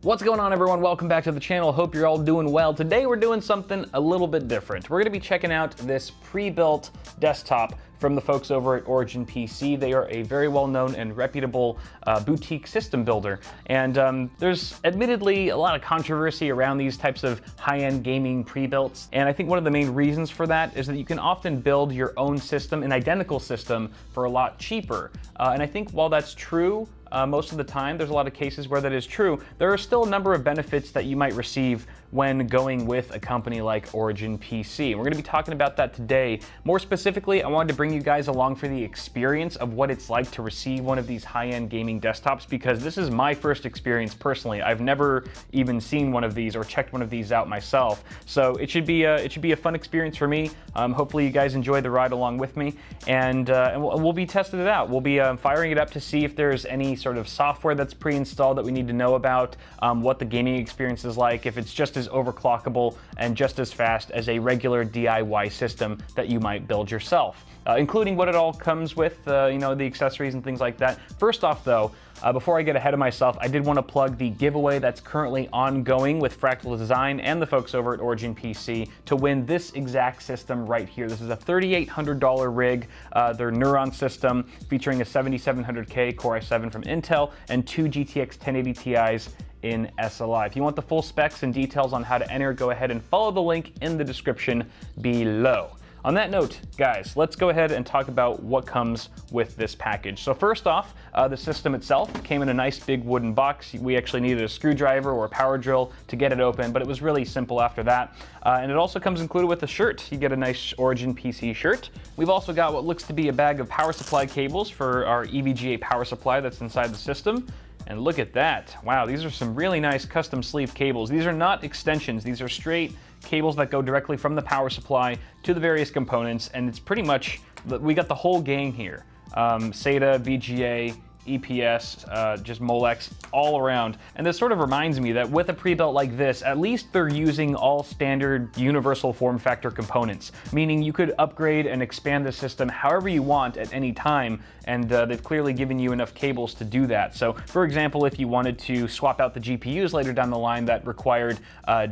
What's going on, everyone? Welcome back to the channel. Hope you're all doing well. Today we're doing something a little bit different. We're going to be checking out this pre-built desktop from the folks over at OriginPC. They are a very well-known and reputable boutique system builder. And there's admittedly a lot of controversy around these types of high-end gaming pre-builts. And I think one of the main reasons for that is that you can often build your own system, an identical system, for a lot cheaper. And I think while that's true, most of the time, there's a lot of cases where that is true, there are still a number of benefits that you might receive when going with a company like OriginPC. We're going to be talking about that today. More specifically, I wanted to bring you guys along for the experience of what it's like to receive one of these high-end gaming desktops, because this is my first experience personally. I've never even seen one of these or checked one of these out myself. So it should be a fun experience for me. Hopefully you guys enjoy the ride along with me, and we'll be testing it out. We'll be firing it up to see if there's any sort of software that's pre-installed that we need to know about, what the gaming experience is like, if it's just as overclockable and just as fast as a regular DIY system that you might build yourself, including what it all comes with, you know, the accessories and things like that. First off though, before I get ahead of myself, I did want to plug the giveaway that's currently ongoing with Fractal Design and the folks over at OriginPC to win this exact system right here. This is a $3,800 rig, their Neuron system featuring a 7700K Core i7 from Intel and two GTX 1080 Ti's in SLI. If you want the full specs and details on how to enter, go ahead and follow the link in the description below. On that note, guys, let's go ahead and talk about what comes with this package. So first off, the system itself came in a nice big wooden box. We actually needed a screwdriver or a power drill to get it open, but it was really simple after that. And it also comes included with a shirt. You get a nice OriginPC shirt. We've also got what looks to be a bag of power supply cables for our EVGA power supply that's inside the system. And look at that. Wow, these are some really nice custom sleeve cables. These are not extensions. These are straight cables that go directly from the power supply to the various components, and it's pretty much, we got the whole gang here. SATA, VGA, EPS, just Molex, all around. And this sort of reminds me that with a pre-built like this, at least they're using all standard universal form factor components, meaning you could upgrade and expand the system however you want at any time, and they've clearly given you enough cables to do that. So for example, if you wanted to swap out the GPUs later down the line that required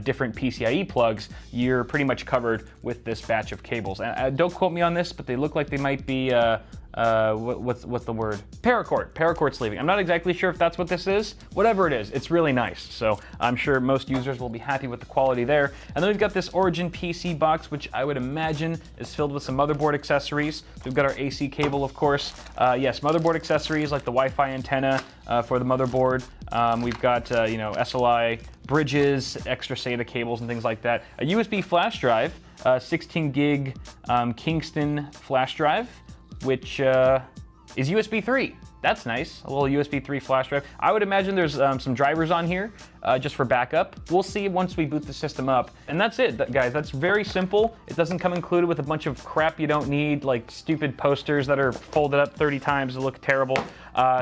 different PCIe plugs, you're pretty much covered with this batch of cables. And don't quote me on this, but they look like they might be what's the word? Paracord sleeving. I'm not exactly sure if that's what this is. Whatever it is, it's really nice. So I'm sure most users will be happy with the quality there. And then we've got this OriginPC box, which I would imagine is filled with some motherboard accessories. We've got our AC cable, of course. Yes, motherboard accessories like the Wi-Fi antenna for the motherboard. We've got, you know, SLI bridges, extra SATA cables and things like that. A USB flash drive, 16 gig Kingston flash drive, which is USB 3. That's nice, a little USB 3 flash drive. I would imagine there's some drivers on here just for backup. We'll see once we boot the system up. And that's it, guys. That's very simple. It doesn't come included with a bunch of crap you don't need, like stupid posters that are folded up 30 times that look terrible.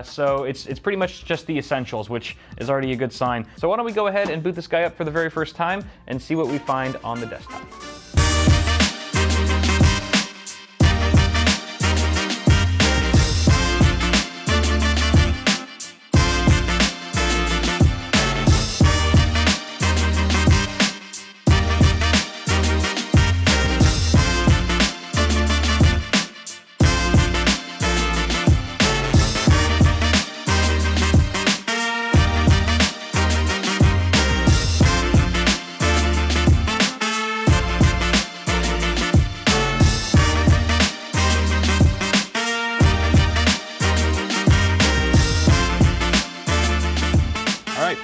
So it's pretty much just the essentials, which is already a good sign. So why don't we go ahead and boot this guy up for the very first time and see what we find on the desktop.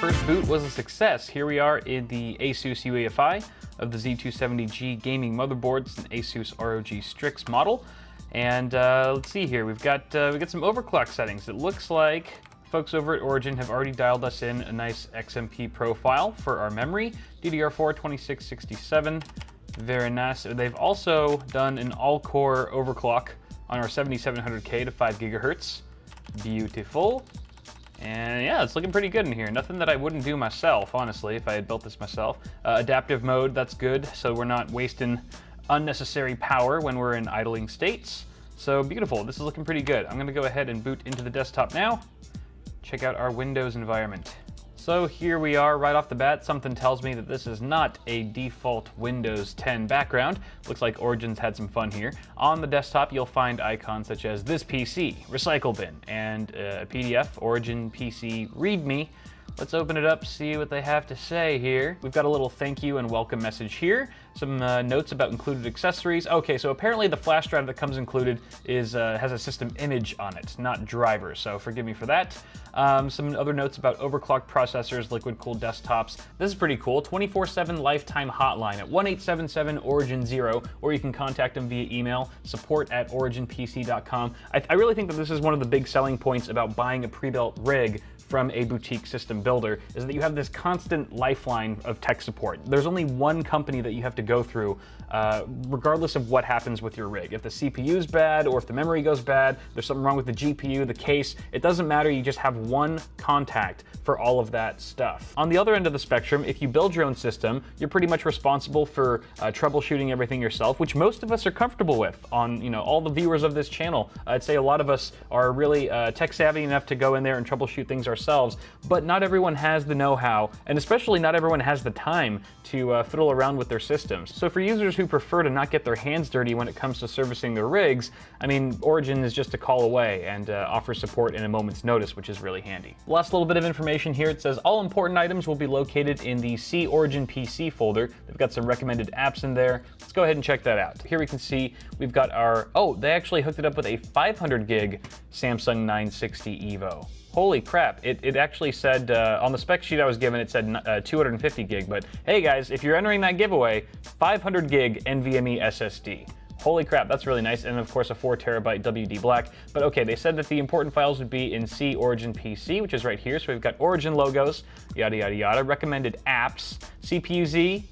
First boot was a success. Here we are in the ASUS UEFI of the Z270G gaming motherboards, an ASUS ROG Strix model. And let's see here, we got some overclock settings. It looks like folks over at Origin have already dialed us in a nice XMP profile for our memory, DDR4 2667, very nice. They've also done an all-core overclock on our 7700K to 5 gigahertz, beautiful. And yeah, it's looking pretty good in here. Nothing that I wouldn't do myself, honestly, if I had built this myself. Adaptive mode, that's good, so we're not wasting unnecessary power when we're in idling states. So beautiful, this is looking pretty good. I'm gonna go ahead and boot into the desktop now. Check out our Windows environment. So here we are right off the bat. Something tells me that this is not a default Windows 10 background. Looks like Origin's had some fun here. On the desktop, you'll find icons such as this PC, recycle bin, and a PDF, OriginPC README. Let's open it up, see what they have to say here. We've got a little thank you and welcome message here. Some notes about included accessories. Okay, so apparently the flash drive that comes included is has a system image on it, not driver, so forgive me for that. Some other notes about overclocked processors, liquid-cooled desktops. This is pretty cool. 24/7 lifetime hotline at 1-877-ORIGIN-0, or you can contact them via email, support@originpc.com. I really think that this is one of the big selling points about buying a pre-built rig from a boutique system builder, is that you have this constant lifeline of tech support. There's only one company that you have to go through, regardless of what happens with your rig. If the CPU is bad, or if the memory goes bad, there's something wrong with the GPU, the case, it doesn't matter, you just have one contact for all of that stuff. On the other end of the spectrum, if you build your own system, you're pretty much responsible for troubleshooting everything yourself, which most of us are comfortable with. On all the viewers of this channel, I'd say a lot of us are really tech savvy enough to go in there and troubleshoot things ourselves, but not everyone has the know-how, and especially not everyone has the time to fiddle around with their systems. So for users who prefer to not get their hands dirty when it comes to servicing their rigs, I mean, Origin is just a call away and offers support in a moment's notice, which is really handy. Last little bit of information here, it says all important items will be located in the C OriginPC folder. They've got some recommended apps in there. Let's go ahead and check that out. Here we can see we've got our, oh, they actually hooked it up with a 500 gig Samsung 960 EVO. Holy crap, it actually said, on the spec sheet I was given, it said 250 gig, but hey guys, if you're entering that giveaway, 500 gig NVMe SSD. Holy crap, that's really nice, and of course a 4 terabyte WD Black. But okay, they said that the important files would be in C OriginPC, which is right here, so we've got Origin logos, yada yada yada, recommended apps, CPU-Z,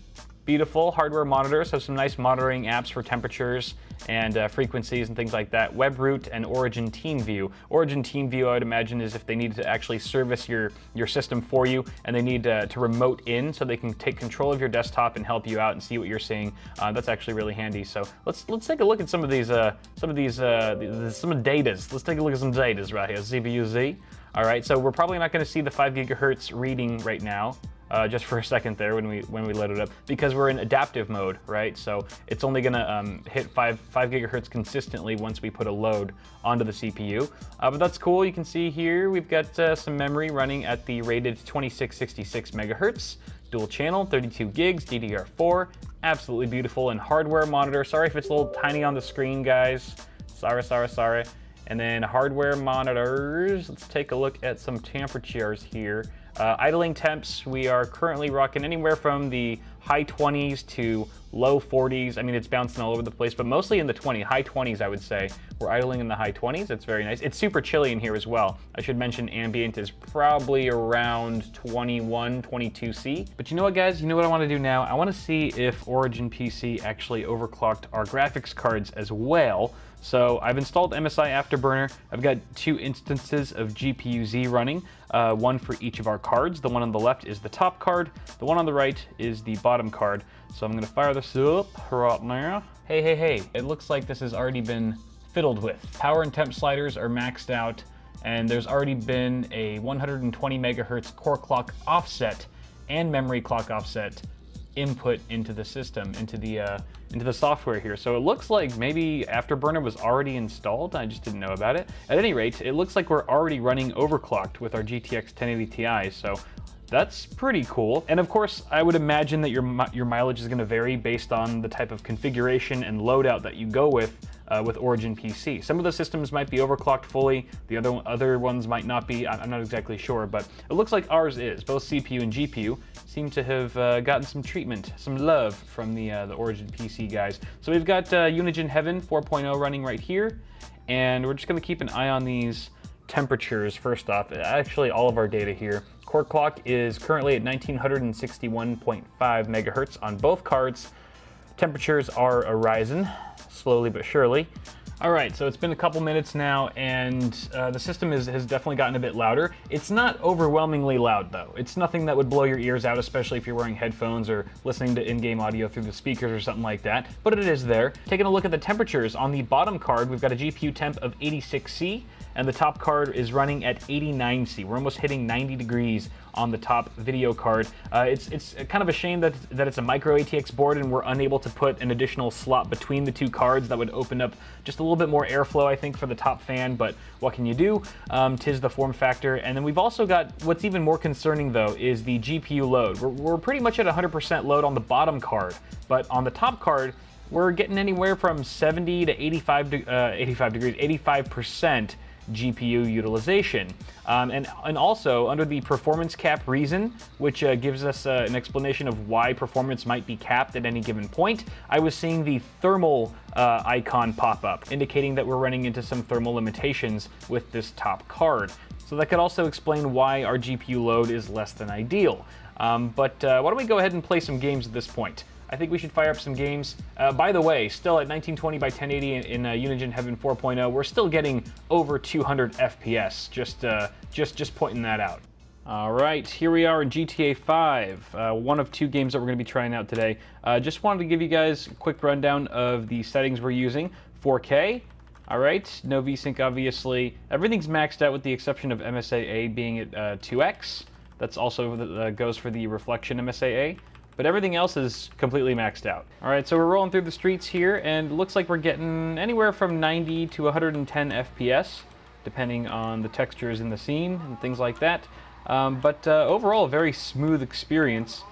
beautiful hardware monitors, have some nice monitoring apps for temperatures and frequencies and things like that. WebRoot and Origin TeamView. Origin TeamView, I would imagine, is if they need to actually service your system for you, and they need to remote in so they can take control of your desktop and help you out and see what you're seeing. That's actually really handy. So let's take a look at some of these datas. Let's take a look at some datas right here. CPU-Z. All right, so we're probably not going to see the 5 gigahertz reading right now. Just for a second there when we load it up, because we're in adaptive mode, right? So it's only gonna hit 5 gigahertz consistently once we put a load onto the CPU. But that's cool. You can see here we've got some memory running at the rated 2666 megahertz, dual channel, 32 gigs, DDR4, absolutely beautiful. And hardware monitor. Sorry if it's a little tiny on the screen, guys. Sorry. And then hardware monitors. Let's take a look at some temperatures here. Idling temps, we are currently rocking anywhere from the high 20s to low 40s. I mean, it's bouncing all over the place, but mostly in the high 20s, I would say. We're idling in the high 20s. It's very nice. It's super chilly in here as well. I should mention ambient is probably around 21, 22 C. But you know what, guys? You know what I want to do now? I want to see if OriginPC actually overclocked our graphics cards as well. So I've installed MSI Afterburner. I've got 2 instances of GPU-Z running, one for each of our cards. The one on the left is the top card. The one on the right is the bottom card. So I'm gonna fire this up right now. Hey, it looks like this has already been fiddled with. Power and temp sliders are maxed out, and there's already been a 120 megahertz core clock offset and memory clock offset input into the system, into the software here. So it looks like maybe Afterburner was already installed. I just didn't know about it. At any rate, it looks like we're already running overclocked with our GTX 1080 Ti. So that's pretty cool. And of course, I would imagine that your mileage is going to vary based on the type of configuration and loadout that you go with OriginPC. Some of the systems might be overclocked fully, the other ones might not be. I'm not exactly sure, but it looks like ours is. Both CPU and GPU seem to have gotten some treatment, some love from the OriginPC guys. So we've got Unigine Heaven 4.0 running right here, and we're just going to keep an eye on these temperatures first off. Actually, all of our data here. Core clock is currently at 1961.5 megahertz on both cards. Temperatures are arising, slowly but surely. All right, so it's been a couple minutes now, and the system has definitely gotten a bit louder. It's not overwhelmingly loud, though. It's nothing that would blow your ears out, especially if you're wearing headphones or listening to in-game audio through the speakers or something like that, but it is there. Taking a look at the temperatures, on the bottom card, we've got a GPU temp of 86C, and the top card is running at 89C. We're almost hitting 90 degrees on the top video card. It's kind of a shame that it's a micro ATX board and we're unable to put an additional slot between the two cards that would open up just a little bit more airflow, I think, for the top fan, but what can you do? Tis the form factor. And then we've also got, what's even more concerning though, is the GPU load. We're pretty much at 100% load on the bottom card, but on the top card, we're getting anywhere from 70 to 85% GPU utilization. And also, under the performance cap reason, which gives us an explanation of why performance might be capped at any given point, I was seeing the thermal icon pop up, indicating that we're running into some thermal limitations with this top card. So that could also explain why our GPU load is less than ideal. But why don't we go ahead and play some games at this point? I think we should fire up some games. By the way, still at 1920 by 1080 in Unigine Heaven 4.0, we're still getting over 200 FPS. Just pointing that out. All right, here we are in GTA 5, one of two games that we're going to be trying out today. Just wanted to give you guys a quick rundown of the settings we're using. 4K, all right, no VSync obviously. Everything's maxed out with the exception of MSAA being at 2x. That's also goes for the reflection MSAA. But everything else is completely maxed out. All right, so we're rolling through the streets here, and it looks like we're getting anywhere from 90 to 110 FPS, depending on the textures in the scene and things like that. But overall, a very smooth experience.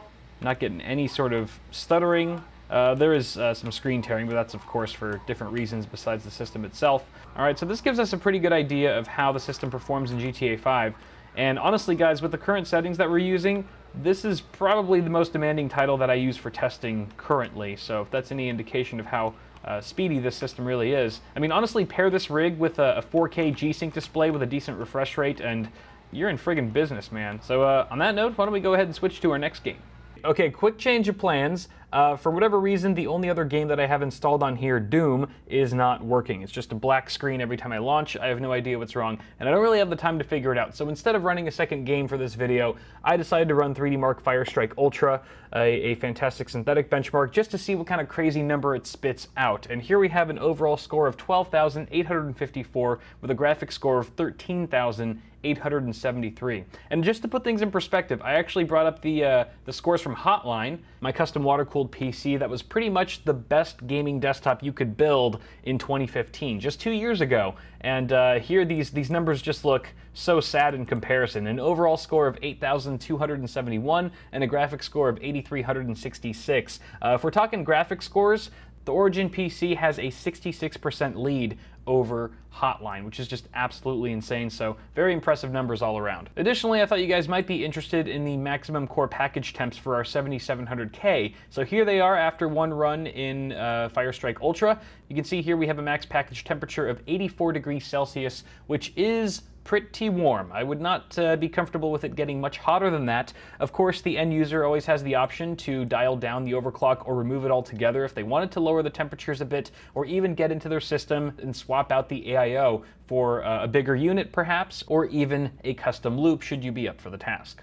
Not getting any sort of stuttering. There is some screen tearing, but that's of course for different reasons besides the system itself. All right, so this gives us a pretty good idea of how the system performs in GTA 5. And honestly, guys, with the current settings that we're using, this is probably the most demanding title that I use for testing currently. So if that's any indication of how speedy this system really is. I mean, honestly, pair this rig with a 4K G-Sync display with a decent refresh rate, and you're in friggin' business, man. So on that note, why don't we go ahead and switch to our next game. Okay, quick change of plans. For whatever reason, the only other game that I have installed on here, Doom, is not working. It's just a black screen every time I launch. I have no idea what's wrong, and I don't really have the time to figure it out. So instead of running a second game for this video, I decided to run 3D Mark Firestrike Ultra, a fantastic synthetic benchmark, just to see what kind of crazy number it spits out. And here we have an overall score of 12,854 with a graphics score of 13,873. And just to put things in perspective, I actually brought up the scores from Hotline, my custom water-cooled PC that was pretty much the best gaming desktop you could build in 2015, just 2 years ago. And here these numbers just look so sad in comparison. An overall score of 8,271 and a graphics score of 8,366. If we're talking graphics scores, the OriginPC has a 66% lead over Hotline, which is just absolutely insane, so very impressive numbers all around. Additionally, I thought you guys might be interested in the maximum core package temps for our 7700K. So here they are after one run in Firestrike Ultra. You can see here we have a max package temperature of 84 degrees Celsius, which is pretty warm. I would not be comfortable with it getting much hotter than that. Of course, the end user always has the option to dial down the overclock or remove it altogether if they wanted to lower the temperatures a bit, or even get into their system and swap out the AIO for a bigger unit perhaps, or even a custom loop should you be up for the task.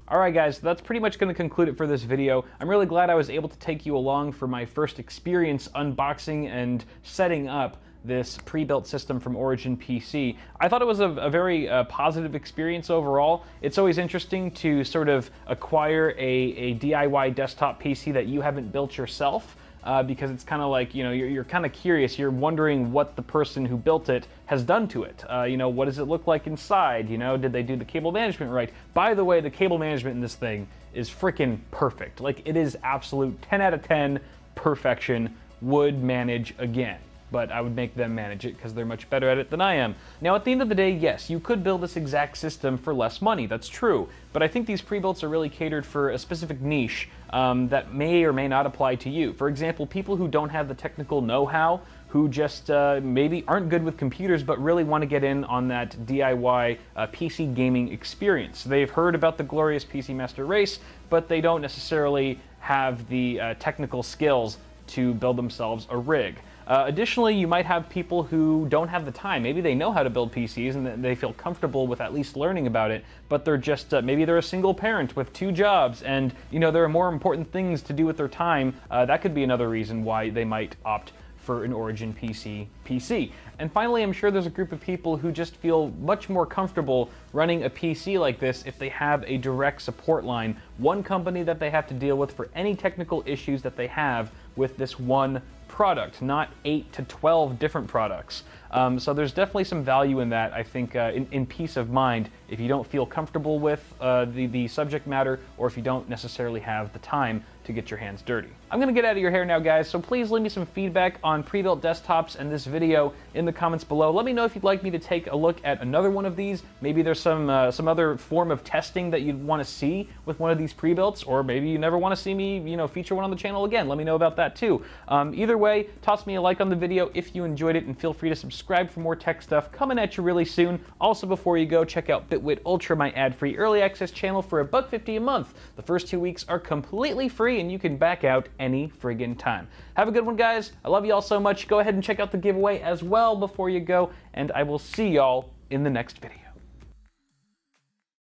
Alright guys, that's pretty much going to conclude it for this video. I'm really glad I was able to take you along for my first experience unboxing and setting up this pre-built system from OriginPC. I thought it was a very positive experience overall. It's always interesting to sort of acquire a DIY desktop PC that you haven't built yourself, because it's kind of like, you know, you're kind of curious. You're wondering what the person who built it has done to it. You know, what does it look like inside? You know, did they do the cable management right? By the way, the cable management in this thing is freaking perfect. Like, it is absolute 10 out of 10 perfection. Would manage again. But I would make them manage it because they're much better at it than I am. Now, at the end of the day, yes, you could build this exact system for less money, that's true. But I think these pre-builts are really catered for a specific niche that may or may not apply to you. For example, people who don't have the technical know-how, who just maybe aren't good with computers but really want to get in on that DIY PC gaming experience. They've heard about the glorious PC Master Race, but they don't necessarily have the technical skills to build themselves a rig. Additionally, you might have people who don't have the time. Maybe they know how to build PCs and they feel comfortable with at least learning about it, but they're just, maybe they're a single parent with 2 jobs and, you know, there are more important things to do with their time. That could be another reason why they might opt for an OriginPC PC. And finally, I'm sure there's a group of people who just feel much more comfortable running a PC like this if they have a direct support line, one company that they have to deal with for any technical issues that they have with this one product, not 8 to 12 different products. So there's definitely some value in that, I think, in peace of mind if you don't feel comfortable with the subject matter, or if you don't necessarily have the time to get your hands dirty. I'm gonna get out of your hair now, guys, so please leave me some feedback on pre-built desktops and this video in the comments below. Let me know if you'd like me to take a look at another one of these. Maybe there's some other form of testing that you'd want to see with one of these pre-builts, or maybe you never want to see me, feature one on the channel again. Let me know about that too. Either way, toss me a like on the video if you enjoyed it, and feel free to subscribe for more tech stuff coming at you really soon. Also, before you go, check out Bitwit Ultra, my ad-free early access channel, for $1.50 a month. The first 2 weeks are completely free, and you can back out any friggin' time. Have a good one, guys. I love you all so much. Go ahead and check out the giveaway as well before you go, and I will see y'all in the next video.